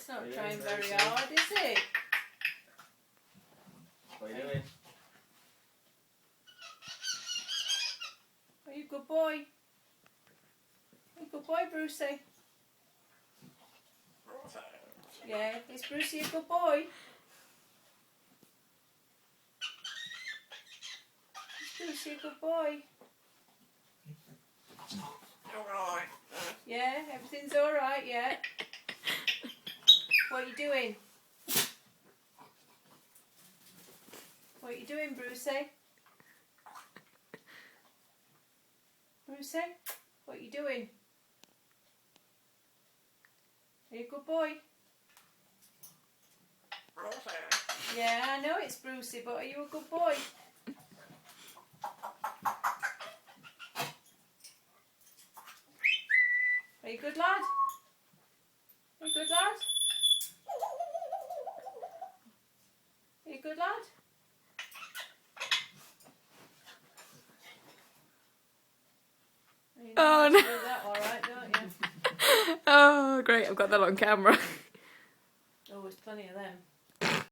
It's not trying very hard, is it? What are you doing? Are you a good boy? Are you a good boy, Brucey? Yeah, is Brucey a good boy? Is Brucey a good boy? Yeah, everything's alright, yeah. What are you doing? What are you doing, Brucey? Brucey? What are you doing? Are you a good boy? Yeah, I know it's Brucey, but are you a good boy? Are you a good lad? Are you a good lad? Are you a good lad? You know Oh, how to no. do that all right, don't you? Oh, great. I've got that on camera. Oh, there's plenty of them.